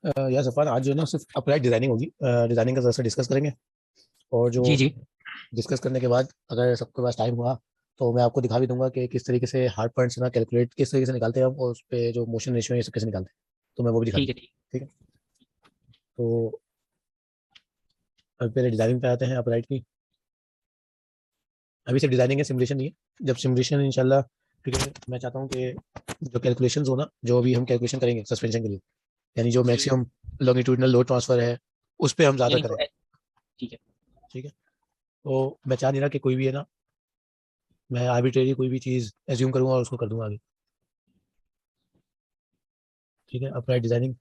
यार सफान, आज जो है ना सिर्फ अप्लाइड डिजाइनिंग होगी। डिजाइनिंग का जरा सा डिस्कस करेंगे। और जो जी जी। डिस्कस करने के बाद अगर सबके पास टाइम हुआ तो मैं आपको दिखा भी दूंगा कि किस तरीके से हार्ड पॉइंट्स ना कैलकुलेट किस तरीके से निकालते हैं हम, और उस पे जो मोशन रेशियो है ये सब कैसे निकालते हैं, तो मैं वो भी दिखा ठीक है दूंगा। ठीक। ठीक है। तो अब पहले डिजाइनिंग पे आते हैं अप्लाइड की। अभी सिर्फ डिजाइनिंग है, सिमुलेशन नहीं है। जब सिमुलेशन इंशाल्लाह, ठीक है, मैं चाहता हूँ कि जो कैलकुलेशंस हो ना, जो अभी हम कैलकुलेशन करेंगे सस्पेंशन के लिए, यानी जो जी। मैक्सिमम लॉन्गिट्यूडिनल लोड ट्रांसफर है, उस पर हम ज़्यादा यानी करें। ठीक है। ठीक है। तो मैं चाह नहीं रहा कि कोई भी है ना, मैं आर्बिट्रेरी कोई भी चीज़ एज्यूम करूंगा और उसको कर दूंगा आगे। ठीक है। अपराइट डिजाइनिंग,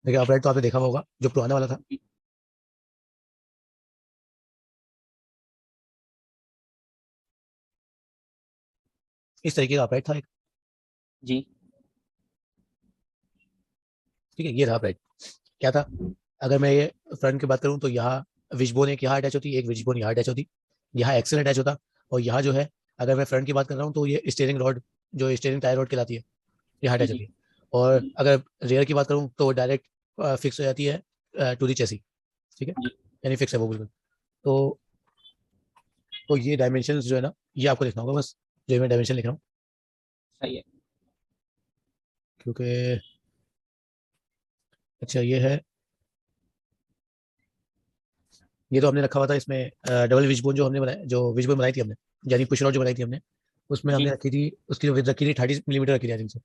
देखिए अपराइट तो आपने देखा होगा जो पुराना वाला था। जी इस तरीके का अपराइट था एक। जी। ठीक है, ये था अपराइट। क्या था? अगर मैं ये फ्रंट की बात करूं तो यहाँ विशबोन एक यहाँ अटैच होती, एक विशबोन यहाँ अटैच होती, यहाँ एक्सेल अटैच होता। और यहाँ जो है, अगर मैं फ्रंट की बात कर रहा हूँ तो ये स्टीयरिंग रॉड, जो स्टीयरिंग टायर रॉड कहलाती है, यहाँ जी अटैच जी। होती है। और अगर रेयर की बात करूँ तो डायरेक्ट फिक्स हो जाती है टू दी चेसी। ठीक है, जी। यानी फिक्स है वो बिल्कुल। तो तो ये डायमेंशन जो है ना, ये आपको लिखना होगा बस, जो मैं डायमेंशन लिख रहा हूँ। सही है। क्योंकि अच्छा ये है, ये तो हमने रखा हुआ था इसमें डबल विशबोन जो हमने बनाया, जो विशबोन बनाई थी हमने, यानी पुश रॉड जो बनाई थी हमने, उसमें हमने जी। रखी थी, उसकी जो विड्थ रखी थी 30 मिलीमीटर रखी थी आई थिंक से।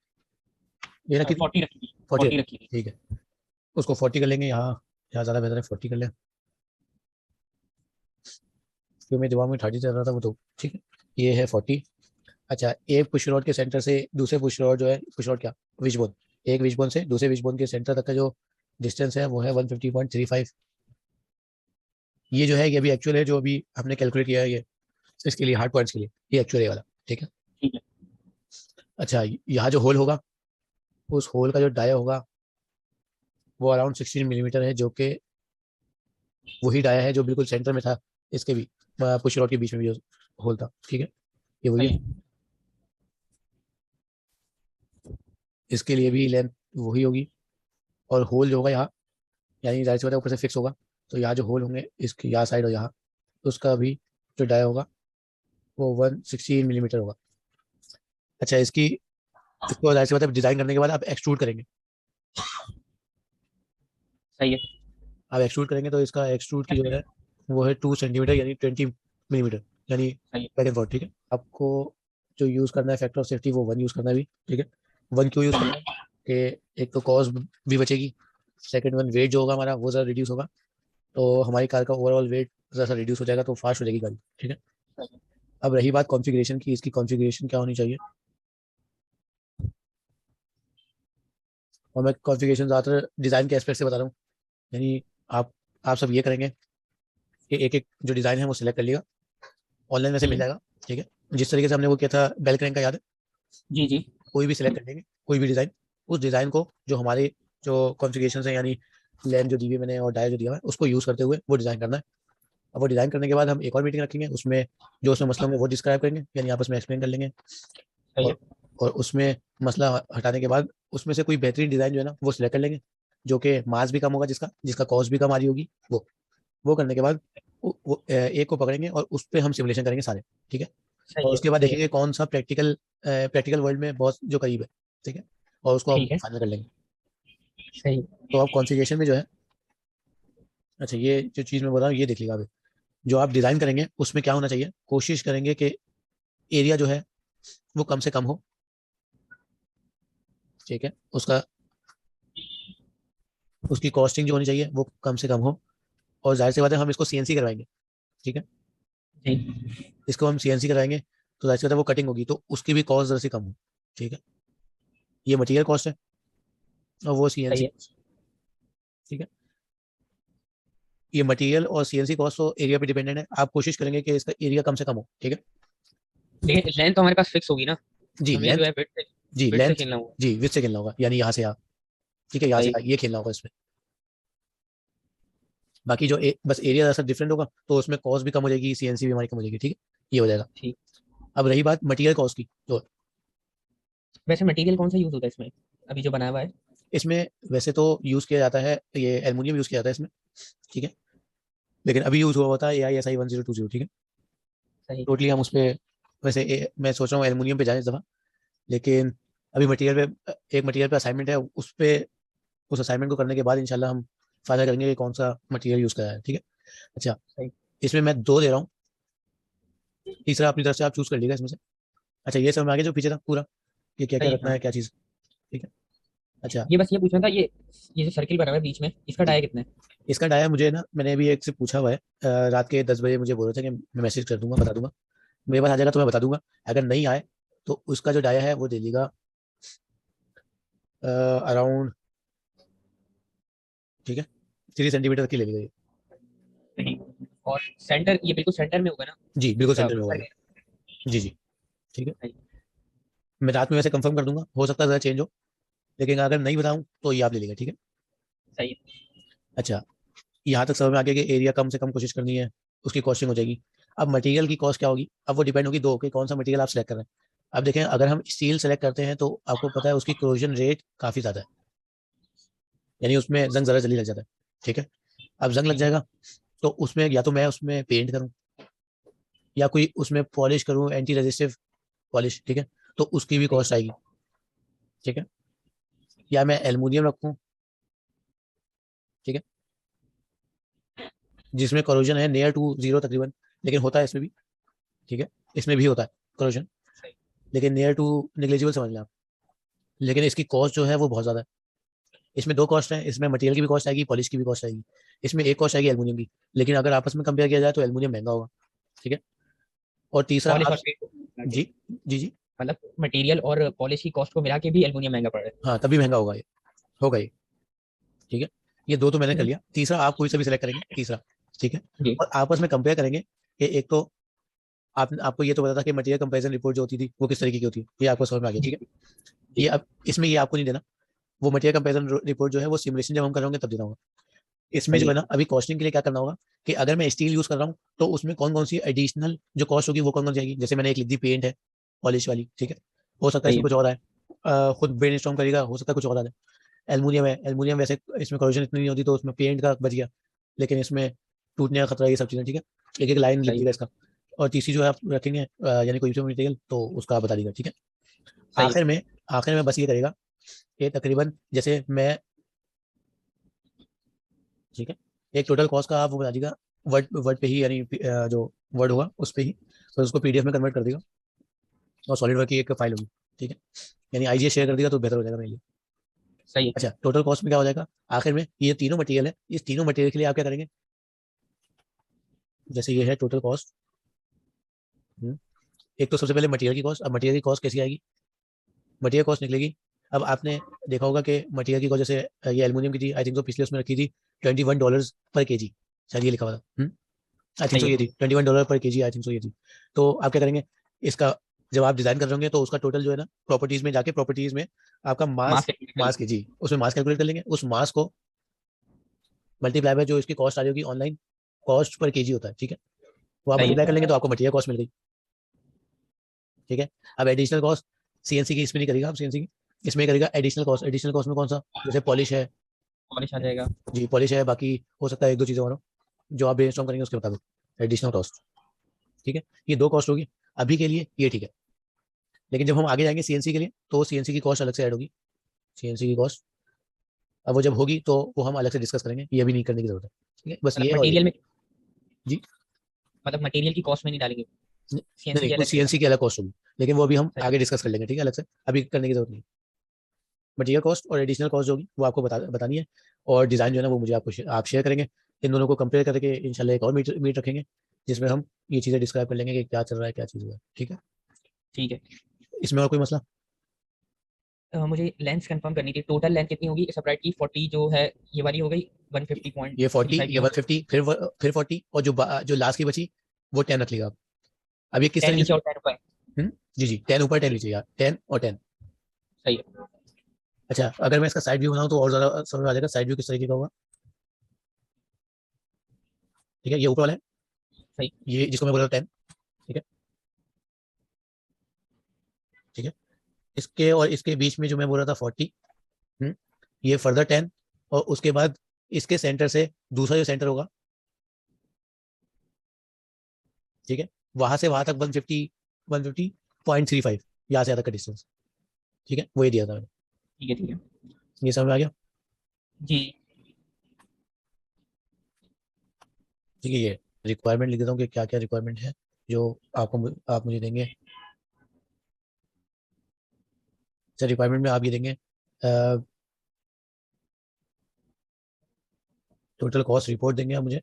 ये रखी थी 40 रखी थी। 40 40 रखी थी। रखी थी। ठीक है, उसको 40 कर लेंगे यहाँ। यहाँ ज़्यादा बेहतर है 40 कर लें, क्योंकि मेरे दिमाग में 30 चल रहा था वो तो। ठीक है, ये है 40। अच्छा, एक पुश रॉड के सेंटर से दूसरे पुश रॉड जो है, पुश रॉड क्या, विशबोन, एक विशबोन से दूसरे विशबोन के सेंटर तक का जो डिस्टेंस है वो है 150.35। ये जो है ये भी एक्चुअल है, जो अभी हमने कैलकुलेट किया है ये, इसके लिए हार्ड पॉइंट्स के लिए ये एक्चुअल है वाला। ठीक है। ठीक है। अच्छा, यहाँ जो होल होगा, उस होल का जो डाया होगा वो अराउंड 16 मिलीमीटर है, जो कि वही डाया है जो बिल्कुल सेंटर में था, इसके भी पुश रॉड के बीच में भी जो होल था। ठीक है, ये वही सही है। है। इसके लिए भी लेंथ वही होगी। और होल जो होगा यहाँ, यानी जाहिर सी बात है ऊपर से फिक्स होगा, तो यहाँ जो होल होंगे इसके यहाँ साइड और यहाँ, तो उसका भी जो डाया होगा वो 116 मिलीमीटर होगा। अच्छा, इसको जाहिर सी बात है डिजाइन करने के बाद आप एक्सट्रूड करेंगे। सही है। आप एक्सट्रूड करेंगे तो इसका एक्सट्रूड की जो है वो है 2 सेंटीमीटर, यानी 20 मिलीमीटर, यानी सही है। Back and fourth. ठीक है, आपको जो यूज़ करना है फैक्टर ऑफ सेफ्टी वो 1 यूज़ करना है भी। ठीक है, 1 क्यों यूज़ करना है कि एक तो कॉस्ट भी बचेगी, सेकंड वन वेट जो होगा हमारा वो ज़रा रिड्यूस होगा, तो हमारी कार का ओवरऑल वेट ज़रा सा रिड्यूस हो जाएगा, तो फास्ट हो जाएगी गाड़ी। ठीक है। सही है। अब रही बात कॉन्फ़िगरेशन की, इसकी कॉन्फ़िगरेशन क्या होनी चाहिए, और मैं कॉन्फ़िगरेशन ज़्यादातर डिज़ाइन के एस्पेक्ट से बता रहा हूँ। यानी आप आप सब ये करेंगे कि एक एक जो डिज़ाइन है वो सिलेक्ट कर लिएगा, ऑनलाइन में से मिल जी जाएगा। ठीक है, जिस तरीके से हमने वो किया था बेल क्रैंक का, याद है? जी। जी। कोई भी सिलेक्ट कर लेंगे, कोई भी डिज़ाइन, उस डिज़ाइन को जो हमारे जो कॉन्फ़िगरेशन है, यानी लेंथ जो दी हुई है मैंने और डाया जो दिया हुआ है, उसको यूज़ करते हुए वो डिज़ाइन करना है। अब वो डिज़ाइन करने के बाद हम एक और मीटिंग रखेंगे, उसमें जो उसमें मसला होंगे वो डिस्क्राइब करेंगे, यानी आपस में एक्सप्लेन कर लेंगे। सही है। और और उसमें मसला हटाने के बाद उसमें से कोई बेहतरीन डिज़ाइन जो है ना वो सिलेक्ट कर लेंगे, जो कि मास भी कम होगा, जिसका जिसका कॉस्ट भी कम आ रही होगी। वो करने के बाद एक को पकड़ेंगे और उस पर हम सिमुलेशन करेंगे सारे। ठीक है, और सही है। उसके बाद सही है। देखेंगे कौन सा प्रैक्टिकल वर्ल्ड में बहुत जो करीब है। ठीक है, और उसको हम ठीक है। फाइनल कर लेंगे। सही है। तो आप कॉन्फ़िगरेशन में जो है, अच्छा ये जो चीज़ मैं बोल रहा हूँ ये देख लीजिए आप। जो आप डिज़ाइन करेंगे उसमें क्या होना चाहिए, कोशिश करेंगे कि एरिया जो है वो कम से कम हो। ठीक है, उसका उसकी कॉस्टिंग जो होनी चाहिए वो कम से कम हो। और जाहिर सी बात है हम इसको सीएनसी करवाएंगे। ठीक है, जी। इसको हम सीएनसी कराएंगे, तो जाहिर सी बात है वो कटिंग होगी, तो उसकी भी कॉस्ट जरा सी कम हो। ठीक है, ये मटेरियल कॉस्ट है और वो सही सीएनसी है। कॉस्ट। ठीक है, ये मटेरियल और सीएनसी कॉस्ट तो एरिया पे डिपेंडेंट है, आप कोशिश करेंगे कि इसका एरिया कम से कम हो। ठीक है। लेकिन लेंथ तो हमारे पास फिक्स होगी ना। जी हमें जो लेंथ, है बिट से जी बिट से लेंथ, खेलना होगा। जी विथ से खेलना होगा, यानी यहाँ से यहाँ। ठीक है, यहाँ से सही। यहाँ ये खेलना होगा इसमें। बाकी जो बस एरिया जैसा डिफरेंट होगा तो उसमें कॉस्ट भी कम हो जाएगी, सीएनसी भी हमारी कम हो जाएगी। ठीक है, ये हो जाएगा। ठीक। अब रही बात मटेरियल कॉस्ट की, तो वैसे मटेरियल कौन सा यूज होता है इसमें, अभी जो बनाया हुआ है? इसमें वैसे तो यूज किया जाता है, ये एल्युमिनियम यूज किया जाता है इसमें, ठीक है। लेकिन अभी यूज हुआ होता है AISI 1020, ठीक है। सही टोटली हम उस पे वैसे मैं सोच रहा हूँ एल्युमिनियम पे जाए इस दफा। लेकिन अभी मटेरियल पे एक मटेरियल पे असाइनमेंट है, उस पे उस असाइनमेंट को करने के बाद इंशाल्लाह हम फाइनल करेंगे कि कौन सा मटेरियल यूज करा है, ठीक है। अच्छा, सही। इसमें मैं 2 दे रहा हूँ, तीसरा अपनी तरफ से आप चूज कर लीजिएगा इसमें से। अच्छा, ये समझ में आ गया जो पीछे था पूरा, ये क्या क्या सही। रखना हाँ, है क्या चीज़, ठीक है। अच्छा ये बस ये पूछना था, ये जो सर्किल बना हुआ है बीच में, इसका जी, डाया कितना है? इसका डाया मुझे ना, मैंने अभी एक से पूछा हुआ है, रात के 10 बजे मुझे बोल रहे थे कि मैं मैसेज कर दूंगा, बता दूंगा। मेरे पास आ जाएगा तो मैं बता दूंगा। अगर नहीं आए तो उसका जो डाया है वो दे देगा अराउंड, ठीक है, 3 सेंटीमीटर की ले लीजिए ये। सही। और सेंटर, ये बिल्कुल सेंटर में होगा ना जी बिल्कुल इसका सेंटर में होगा ऊपर ये। के? जी जी, ठीक है। सही। मैं रात में वैसे कंफर्म कर दूंगा, हो सकता है ज़रा चेंज हो, लेकिन अगर नहीं बताऊं तो ये आप ले लीजिएगा, ठीक है। सही। अच्छा, यहाँ तक समझ में आ गया कि एरिया कम से कम कोशिश करनी है, उसकी कॉस्टिंग हो जाएगी। अब मटेरियल की कॉस्ट क्या होगी, अब वो डिपेंड होगी दो कि कौन सा मटेरियल आप सेलेक्ट कर रहे हैं। अब देखें, अगर हम स्टील सेलेक्ट करते हैं तो आपको पता है उसकी क्रोजन रेट काफ़ी ज़्यादा है, यानी उसमें जंग ज़रा जल्दी लग जाता है, ठीक है। अब जंग लग ठीक है। जाएगा तो उसमें या तो मैं उसमें पेंट करूँ या कोई उसमें पॉलिश करूँ, एंटी रेजिस्टिव पॉलिश, ठीक है, तो उसकी भी सही। कॉस्ट आएगी, ठीक है। या मैं एल्युमिनियम रखूँ, ठीक है, जिसमें करोजन है नियर टू जीरो तकरीबन, लेकिन होता है इसमें भी, ठीक है, इसमें भी होता है करोजन, सही। लेकिन नियर टू निग्लेजिबल समझ लें आप। लेकिन इसकी कॉस्ट जो है वो बहुत ज़्यादा है। इसमें 2 कॉस्ट है, इसमें मटेरियल की भी कॉस्ट आएगी, पॉलिश की भी कॉस्ट आएगी। इसमें एक कॉस्ट आएगी एल्युमिनियम की, लेकिन अगर आपस में कंपेयर किया जाए तो एल्युमिनियम महंगा होगा, ठीक है। और तीसरा पॉलिश आप, और पेंट मिला के, जी जी जी, मतलब मटेरियल और पॉलिश की कॉस्ट को मिला के भी एल्युमिनियम महंगा पड़ रहा हाँ तभी महंगा होगा ये, होगा ये, ठीक है। ये दो तो मैंने कर है। लिया, तीसरा आप कोई सा भी सिलेक्ट करेंगे, तीसरा, ठीक है। जी। और आपस में कंपेयर करेंगे कि एक तो आपको ये तो पता था कि मटेरियल कंपैरिजन रिपोर्ट जो होती थी वो किस तरीके की होती है, ये आपको समझ में आ गया, जी। ठीक है। ये जी। अब इसमें ये आपको नहीं देना, वो मटेरियल कंपैरिजन रिपोर्ट जो है वो सिमुलेशन जब हम करेंगे तब देना होगा। इसमें सही जो है। है ना, अभी कॉस्टिंग के लिए क्या करना होगा कि अगर मैं स्टील यूज कर रहा हूँ तो उसमें कौन कौन सी एडिशनल जो कॉस्ट होगी वो कौन कौन सी आएगी। जैसे मैंने एक लिख दी, पेंट है, पॉलिश वाली, ठीक है, हो सकता है सही इसमें है। कुछ और आए, खुद ब्रेन स्टॉर्म करेगा, हो सकता है कुछ और आ जाए। एल्युमिनियम है, एल्युमिनियम वैसे इसमें करोजन इतनी नहीं होती तो उसमें पेंट का बच गया, लेकिन इसमें टूटने का खतरा, ये सब चीज़ें, ठीक है। एक एक लाइन लिख सही। दीजिएगा इसका। और तीसरी जो है आप रखेंगे यानी कोई भी मटेरियल तो उसका आप बता दीजिएगा, ठीक है। सही है। आखिर में, आखिर में बस ये करेगा कि तकरीबन जैसे मैं, ठीक है, एक टोटल कॉस्ट का आप वो बता दीजिएगा, वर्ड वर्ड पे ही, यानी जो वर्ड होगा उस पे ही, तो उसको PDF में कन्वर्ट कर देगा और सॉलिड वर्क की एक फाइल होगी, ठीक है, यानी IGS शेयर कर देगा तो बेहतर हो जाएगा मेरे लिए। सही है। अच्छा, टोटल कॉस्ट में क्या हो जाएगा आखिर में, ये तीनों मटेरियल है, इस तीनों मटेरियल के लिए आप क्या करेंगे, जैसे ये है टोटल कॉस्ट, एक तो सबसे पहले मटेरियल की कॉस्ट। अब मटेरियल की कॉस्ट कैसी आएगी, मटेरियल कॉस्ट निकलेगी। अब आपने देखा होगा कि मटेरियल की कॉस्ट जैसे ये एल्युमिनियम की थी, आई थिंक तो पिछले उसमें रखी थी $21 पर केजी, शायद ये लिखा हुआ था, आई थिंक सही सो है। ये थी $21 पर केजी, आई थिंक सो ये थी। तो आप क्या करेंगे, इसका जब आप डिजाइन कर रहे होंगे तो उसका टोटल जो है ना, प्रॉपर्टीज में जाके, प्रॉपर्टीज में आपका मास मास, कैलकुलेट कर मास लीजिए। के जी, उसमें मास कैलकुलेट कर लेंगे, उस मास को मल्टीप्लाई बाय जो इसकी कॉस्ट आ जाएगी ऑनलाइन, कॉस्ट पर केजी होता है, ठीक है, वो आप सही मल्टीप्लाई है। कर लेंगे तो आपको मटेरियल कॉस्ट मिल गई, ठीक है। अब एडिशनल कॉस्ट CNC की इसमें नहीं करेगा, आप CNC की इसमें करेगा एडिशनल कॉस्ट। एडिशनल कॉस्ट में कौन सा, जैसे पॉलिश है, पॉलिश आ जाएगा। जी पॉलिश है, बाकी हो सकता है एक दो चीज़ें और हो, जो आप ब्रेनस्टॉर्म करेंगे उसके मुताबिक एडिशनल कॉस्ट, ठीक है। ये 2 कॉस्ट होगी अभी के लिए, ये ठीक है। लेकिन जब हम आगे जाएंगे CNC के लिए तो CNC की कॉस्ट अलग से ऐड होगी, CNC की कॉस्ट अब वो जब होगी तो वो हम अलग से डिस्कस करेंगे, ये भी नहीं करने की जरूरत है, ठीक है, बस मतलब ये और ये। मटेरियल में, जी, मतलब मटेरियल की कॉस्ट में नहीं डालेंगे, नहीं सीएनसी नहीं, की वो अलग से CNC की अलग कॉस्ट होगी, लेकिन वो अभी हम सही। आगे डिस्कस कर लेंगे, ठीक है, अलग से, अभी करने की जरूरत नहीं। मटेरियल कॉस्ट और एडिशनल कॉस्ट जो होगी वो आपको बतानी है। और डिज़ाइन जो है ना वो मुझे आप शेयर करेंगे। इन दोनों को कंपेयर करके इंशाल्लाह एक और मीट रखेंगे जिसमें हम ये चीज़ें डिस्क्राइब कर लेंगे कि क्या चल रहा है, क्या चीज़ हुआ है, ठीक है। ठीक है। इसमें और कोई मसला, मुझे लेंथ कंफर्म करनी थी, टोटल लेंथ कितनी होगी सेपरेट की? 40 जो है ये वाली हो गई, ये 40, 150.35 ये यूं। 150, फिर 40, और जो लास्ट की बची वो 10 रख लेगा आप। अब ये किस 10 तरीके नीचे से, और 10 ऊपर। जी जी, 10 ऊपर 10 नीचे यार, 10 और 10। सही है। अच्छा, अगर मैं इसका साइड व्यू बनाऊं तो और ज्यादा समझ में आ जाएगा साइड व्यू किस तरीके का होगा, ठीक है। ये ऊपर वाला है, सही। ये जिसको मैं बोल रहा हूँ 10, ठीक है, ठीक है। इसके और इसके बीच में जो मैं बोल रहा था 40, ये फर्दर 10 और उसके बाद इसके सेंटर से दूसरा जो सेंटर होगा, ठीक है, वहां से वहां तक 150.35 यहाँ से यहाँ तक का डिस्टेंस, ठीक है, वो ये दिया था मैंने। ठीक है ठीक है ये समझ में आ गया? जी। ठीक है, ये रिक्वायरमेंट लिख देता हूँ कि क्या क्या रिक्वायरमेंट है जो आप मुझे देंगे। सर रिक्वायरमेंट में आप ये देंगे टोटल कॉस्ट रिपोर्ट देंगे आप मुझे,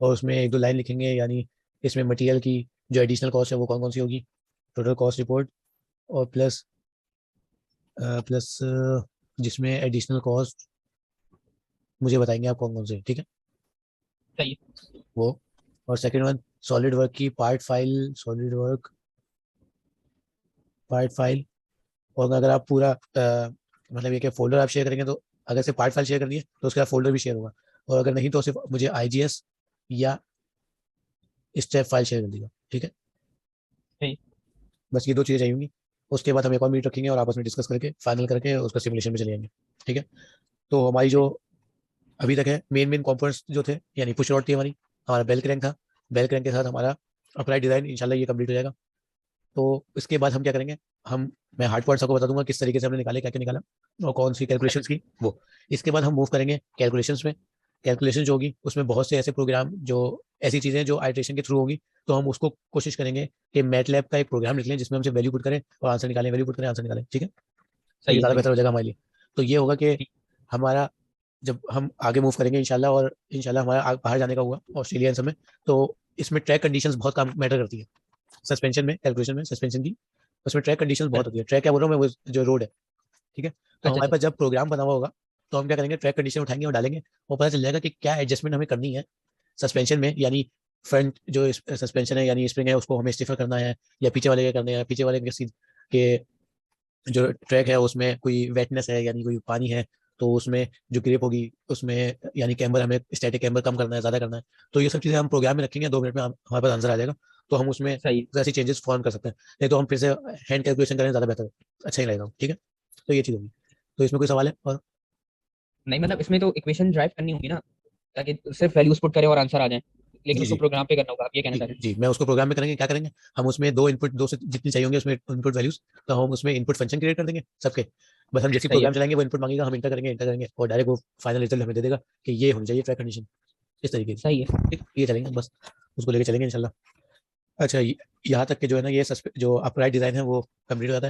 और उसमें एक दो लाइन लिखेंगे, यानी इसमें मटेरियल की जो एडिशनल कॉस्ट है वो कौन कौन सी होगी, टोटल कॉस्ट रिपोर्ट, और प्लस प्लस जिसमें एडिशनल कॉस्ट मुझे बताएंगे आप कौन कौन से, ठीक है, सही है। वो। और सेकंड वन, सॉलिड वर्क की part file, solid work part file. और अगर आप पूरा मतलब ये कि फोल्डर आप शेयर करेंगे तो, अगर से पार्ट फाइल शेयर कर दिए तो उसके बाद फोल्डर भी शेयर होगा, और अगर नहीं तो सिर्फ मुझे आईजीएस या स्टेप फाइल शेयर कर दीजिएगा, ठीक है। सही। बस ये दो चीज़ें चाहिए होंगी। उसके बाद हम एक और मीट रखेंगे और आपस में डिस्कस करके फाइनल करके उसका सिमुलेशन में चले जाएंगे, ठीक है। तो हमारी जो अभी तक है मेन कंपोनेंट्स जो थे, यानी पुश रॉड थी हमारी, हमारा बेल क्रैंक था, बेल क्रैंक के साथ हमारा अप्लाई डिजाइन इंशाल्लाह ये कंप्लीट हो जाएगा। तो इसके बाद हम क्या करेंगे, हम मैं हार्ड पार्ट्स आपको बता दूंगा किस तरीके से हमने निकाले, क्या क्या निकाला और कौन सी कैलकुलेशन की वो। इसके बाद हम मूव करेंगे कैलकुलेशंस में। कैलकुलेशन जो होगी उसमें बहुत से ऐसे प्रोग्राम जो ऐसी चीज़ें जो आइट्रेशन के थ्रू होगी, तो हम उसको कोशिश करेंगे कि मैटलैब का एक प्रोग्राम लिख लें जिसमें हमसे वैल्यू पुट करें और आंसर निकालें, वैल्यू पुट करें आंसर निकालें, ठीक है। तो सही ये है ज़्यादा सही बेहतर है। हो जाएगा हमारे लिए। तो ये होगा कि ठीक। हमारा जब हम आगे मूव करेंगे इंशाल्लाह, और इंशाल्लाह हमारा बाहर जाने का हुआ ऑस्ट्रेलिया इन सब में, तो इसमें ट्रैक कंडीशंस बहुत काम मैटर करती है। सस्पेंशन में, कैलकुलेशन में सस्पेंशन की, उसमें ट्रैक कंडीशंस बहुत सही। होती है। ट्रैक क्या बोल रहा हूँ मैं, वो जो रोड है, ठीक है। तो अच्छा हमारे अच्छा। पास जब प्रोग्राम बना हुआ होगा तो हम क्या करेंगे, ट्रैक कंडीशन उठाएंगे और डालेंगे, और पता चल जाएगा कि क्या एडजस्टमेंट हमें करनी है सस्पेंशन में, यानी फ्रंट जो सस्पेंशन है यानी स्प्रिंग है उसको हमें स्टिफर करना है, या पीछे वाले के करने हैं, पीछे वाले के जो ट्रैक है उसमें कोई वेटनेस है यानी कोई पानी है, तो उसमें जो ग्रिप होगी उसमें, यानी कैम्बर हमें स्टैटिक कैम्बर कम करना है ज़्यादा करना है। तो ये सब चीज़ें हम प्रोग्राम में रखेंगे, 2 मिनट में हमारे पास आंसर आ जाएगा। तो हम उसमें सही। ऐसी चेंजेस फॉर्म कर सकते हैं, नहीं तो हम फिर से हैंड कैलकुलेशन करें, ज़्यादा बेहतर, अच्छा ही लगेगा, ठीक है। तो ये चीज़ होगी। तो इसमें कोई सवाल है और? नहीं मतलब इसमें तो इक्वेशन ड्राइव करनी होगी ना, ताकि सिर्फ वैल्यूज पुट करे और आंसर आ जाए, लेकिन जी उसको जी प्रोग्राम पे करना होगा, आप ये कहना जी चाह रहे हैं? जी, मैं उसको प्रोग्राम में करेंगे, क्या करेंगे हम उसमें दो इनपुट, दो से जितनी चाहिए होंगे उसमें इनपुट वैल्यूज, तो हम उसमें इनपुट फंक्शन क्रिएट कर देंगे सबके। बस हम जैसे सही है। प्रोग्राम चलाएंगे वो इनपुट मांगेगा, हम इंटर करेंगे और डायरेक्ट वो फाइनल रिजल्ट हमें दे देगा कि ये होनी चाहिए ट्रैक कंडीशन, इस तरीके से। सही है। ठीक, ये चलेंगे बस, उसको लेके चलेंगे इंशाल्लाह। अच्छा यहाँ तक के जो है ना, ये जो अपराइट डिजाइन है वो कंप्लीट हो जाता है।